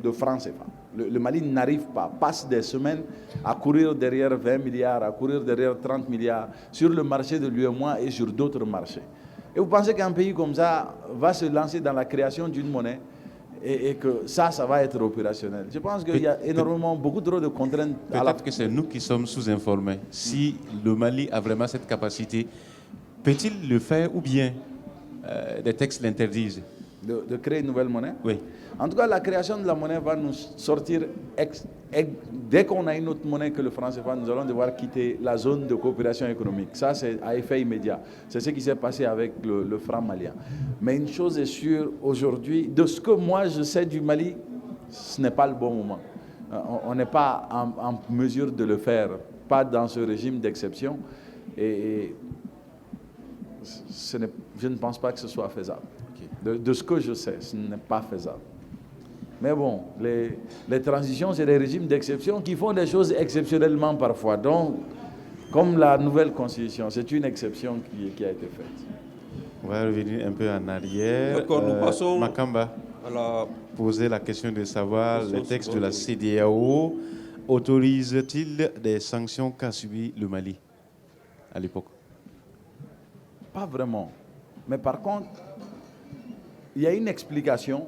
S8: de francs CFA. Le Mali n'arrive pas, passe des semaines à courir derrière 20 milliards, à courir derrière 30 milliards sur le marché de l'UEMOA et sur d'autres marchés. Et vous pensez qu'un pays comme ça va se lancer dans la création d'une monnaie et que ça va être opérationnel? Je pense qu'il y a beaucoup trop de contraintes.
S6: Peut-être que c'est nous qui sommes sous-informés. Si le Mali a vraiment cette capacité, peut-il le faire ou bien des textes l'interdisent?
S8: De créer une nouvelle monnaie?
S6: Oui.
S8: En tout cas, la création de la monnaie va nous sortir, dès qu'on a une autre monnaie que le franc CFA, nous allons devoir quitter la zone de coopération économique. Ça, c'est à effet immédiat. C'est ce qui s'est passé avec le franc malien. Mais une chose est sûre, aujourd'hui, de ce que moi je sais du Mali, ce n'est pas le bon moment. On n'est pas en mesure de le faire, pas dans ce régime d'exception. Et je ne pense pas que ce soit faisable. De ce que je sais, ce n'est pas faisable. Mais bon, les transitions, c'est des régimes d'exception qui font des choses exceptionnellement parfois. Donc, comme la nouvelle constitution, c'est une exception qui a été faite.
S6: On va revenir un peu en arrière.
S2: D'accord, nous passons.
S6: Makamba. poser la question de savoir les textes de la CEDEAO autorisent-ils des sanctions qu'a subi le Mali à l'époque?
S8: Pas vraiment. Mais par contre, il y a une explication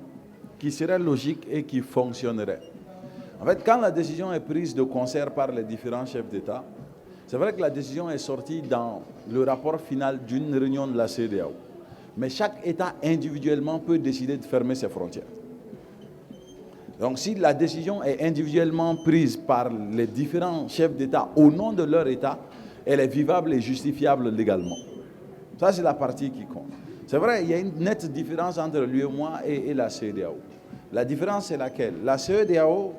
S8: qui serait logique et qui fonctionnerait. En fait, quand la décision est prise de concert par les différents chefs d'État, c'est vrai que la décision est sortie dans le rapport final d'une réunion de la CEDEAO. Mais chaque État individuellement peut décider de fermer ses frontières. Donc si la décision est individuellement prise par les différents chefs d'État au nom de leur État, elle est vivable et justifiable légalement. Ça, c'est la partie qui compte. C'est vrai, il y a une nette différence entre l'UEMOA et la CEDEAO. La différence, c'est laquelle? La CEDEAO,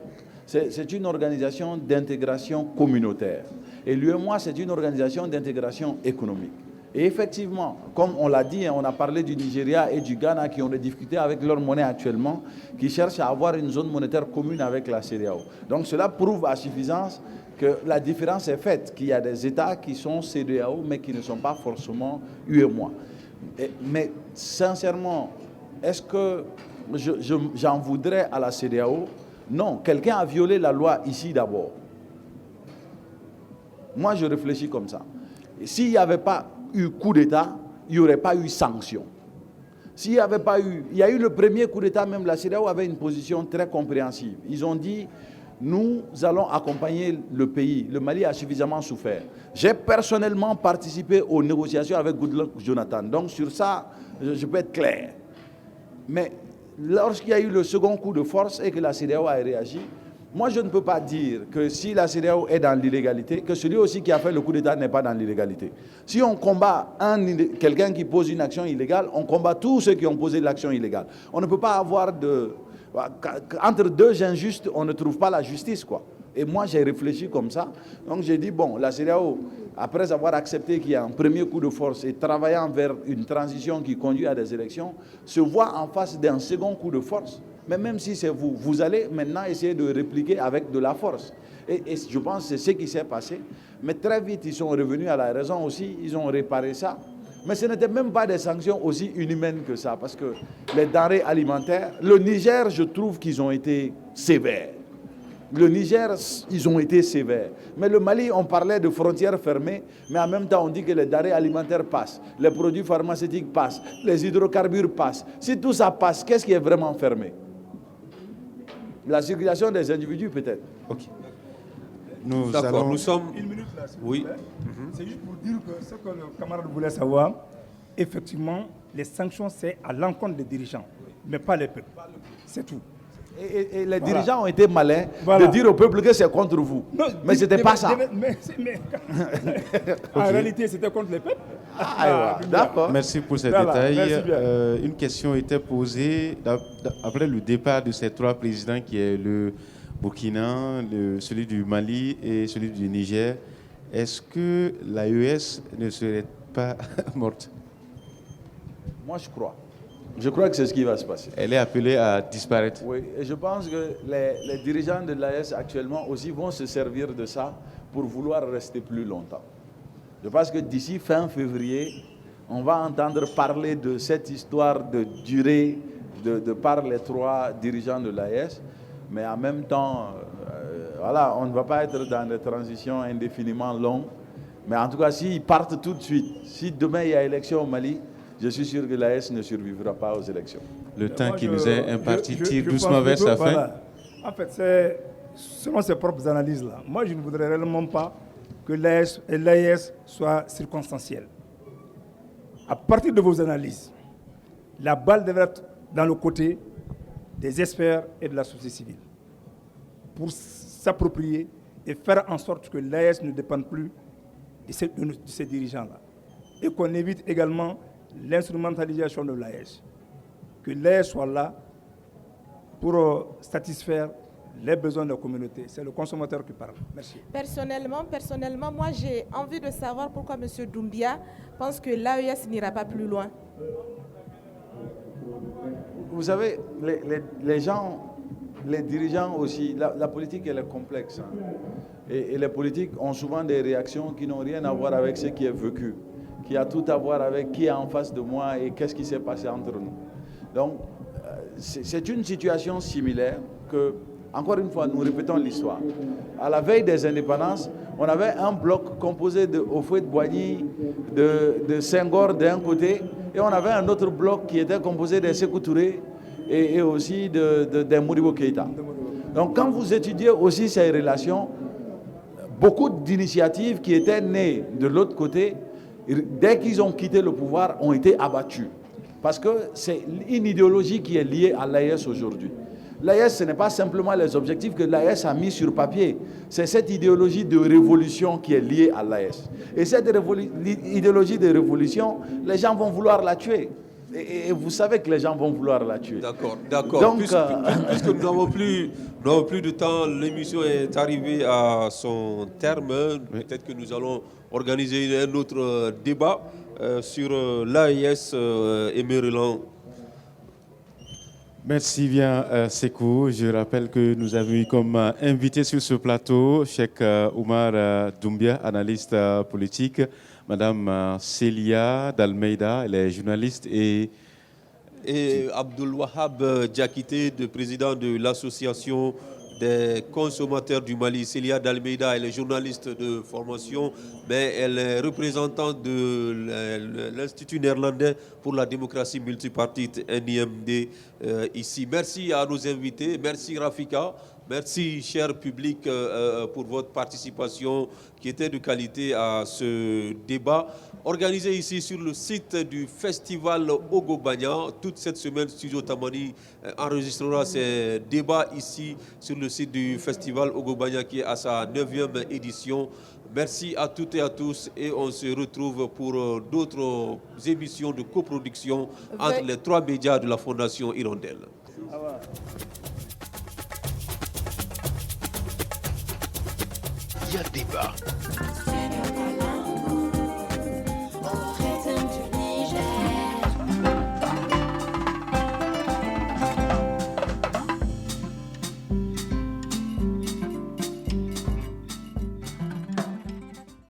S8: c'est une organisation d'intégration communautaire. Et l'UEMOA, c'est une organisation d'intégration économique. Et effectivement, comme on l'a dit, on a parlé du Nigeria et du Ghana qui ont des difficultés avec leur monnaie actuellement, qui cherchent à avoir une zone monétaire commune avec la CEDEAO. Donc cela prouve à suffisance que la différence est faite, qu'il y a des États qui sont CEDEAO mais qui ne sont pas forcément UEMOA. Mais sincèrement, est-ce que j'en voudrais à la CEDEAO? Non, quelqu'un a violé la loi ici d'abord. Moi, je réfléchis comme ça. S'il n'y avait pas eu coup d'État, il n'y aurait pas eu sanction. S'il n'y avait pas eu... Il y a eu le premier coup d'État, même la CEDEAO avait une position très compréhensive. Ils ont dit, nous allons accompagner le pays. Le Mali a suffisamment souffert. J'ai personnellement participé aux négociations avec Goodluck Jonathan. Donc sur ça, je peux être clair. Mais lorsqu'il y a eu le second coup de force et que la CEDEAO a réagi, moi, je ne peux pas dire que si la CEDEAO est dans l'illégalité, que celui aussi qui a fait le coup d'État n'est pas dans l'illégalité. Si on combat quelqu'un qui pose une action illégale, on combat tous ceux qui ont posé l'action illégale. On ne peut pas avoir de... Entre deux injustes, on ne trouve pas la justice, quoi. Et moi, j'ai réfléchi comme ça. Donc, j'ai dit, bon, la CEDEAO, après avoir accepté qu'il y a un premier coup de force et travaillant vers une transition qui conduit à des élections, se voit en face d'un second coup de force. Mais même si c'est vous, vous allez maintenant essayer de répliquer avec de la force. Et je pense que c'est ce qui s'est passé. Mais très vite, ils sont revenus à la raison aussi, ils ont réparé ça. Mais ce n'était même pas des sanctions aussi inhumaines que ça, parce que les denrées alimentaires, le Niger, je trouve qu'ils ont été sévères. Le Niger, ils ont été sévères. Mais le Mali, on parlait de frontières fermées, mais en même temps, on dit que les denrées alimentaires passent, les produits pharmaceutiques passent, les hydrocarbures passent. Si tout ça passe, qu'est-ce qui est vraiment fermé? La circulation des individus, peut-être.
S6: Ok.
S7: D'accord,
S2: nous sommes...
S7: Une minute là,
S2: oui.
S7: C'est juste pour dire que ce que le camarade voulait savoir, effectivement, les sanctions, c'est à l'encontre des dirigeants, mais pas les peuples. C'est tout.
S8: Et les dirigeants ont été malins de dire au peuple que c'est contre vous. Non, mais ce n'était pas ça.
S7: En réalité, c'était contre les peuples.
S8: D'accord.
S6: Merci pour ces détails. Une question était posée après le départ de ces trois présidents qui est le Burkina, celui du Mali et celui du Niger. Est-ce que l'AES ne serait pas morte?
S8: Moi, je crois. Je crois que c'est ce qui va se passer.
S6: Elle est appelée à disparaître.
S8: Oui, et je pense que les dirigeants de l'AES actuellement aussi vont se servir de ça pour vouloir rester plus longtemps. Je pense que d'ici fin février, on va entendre parler de cette histoire de durée de par les trois dirigeants de l'AES, mais en même temps, voilà, on ne va pas être dans des transitions indéfiniment longues. Mais en tout cas, s'ils partent tout de suite, si demain il y a élection au Mali, je suis sûr que l'AES ne survivra pas aux élections.
S6: Le temps qui nous est imparti tire doucement vers sa fin.
S7: Voilà. En fait, c'est selon ses propres analyses là. Moi, je ne voudrais réellement pas que l'AES soit circonstancielle. À partir de vos analyses, la balle devrait être dans le côté des experts et de la société civile pour s'approprier et faire en sorte que l'AES ne dépende plus de ces dirigeants-là. Et qu'on évite également l'instrumentalisation de l'AES. Que l'AES soit là pour satisfaire les besoins de la communauté. C'est le consommateur qui parle. Merci.
S3: Personnellement, moi j'ai envie de savoir pourquoi M. Doumbia pense que l'AES n'ira pas plus loin.
S8: Vous savez, les gens, les dirigeants aussi, la politique elle est complexe. Hein. Et les politiques ont souvent des réactions qui n'ont rien à voir avec ce qui est vécu, qui a tout à voir avec qui est en face de moi et qu'est-ce qui s'est passé entre nous. Donc, c'est une situation similaire que, encore une fois, nous répétons l'histoire. À la veille des indépendances, on avait un bloc composé de Houphouët-Boigny, de Senghor d'un côté, et on avait un autre bloc qui était composé de Sékou Touré et aussi de Modibo Keïta. Donc quand vous étudiez aussi ces relations, beaucoup d'initiatives qui étaient nées de l'autre côté, dès qu'ils ont quitté le pouvoir, ont été abattues. Parce que c'est une idéologie qui est liée à l'AES aujourd'hui. L'AES, ce n'est pas simplement les objectifs que l'AES a mis sur papier. C'est cette idéologie de révolution qui est liée à l'AES. Et cette idéologie de révolution, les gens vont vouloir la tuer. Et vous savez que les gens vont vouloir la tuer.
S2: D'accord.
S8: Donc,
S2: puisque nous n'avons plus de temps, l'émission est arrivée à son terme. Peut-être que nous allons organiser un autre débat sur l'AES et Maryland.
S6: Merci bien, Sékou. Je rappelle que nous avons eu comme invité sur ce plateau Cheikh Oumar Doumbia, analyste politique, Madame Célia Dalmeida, elle est journaliste, et
S2: Abdul Wahab Diakité, le président de l'association des consommateurs du Mali. Célia Dalmeida, elle est journaliste de formation, mais elle est représentante de l'Institut néerlandais pour la démocratie multipartite, NIMD, ici. Merci à nos invités, merci Rafika, merci cher public pour votre participation qui était de qualité à ce débat organisé ici sur le site du festival Ogobanya. Toute cette semaine, Studio Tamani enregistrera ces débats ici sur le site du festival Ogobanya qui est à sa 9e édition. Merci à toutes et à tous et on se retrouve pour d'autres émissions de coproduction entre les 3 médias de la Fondation Hirondelle.
S12: Il y a débat.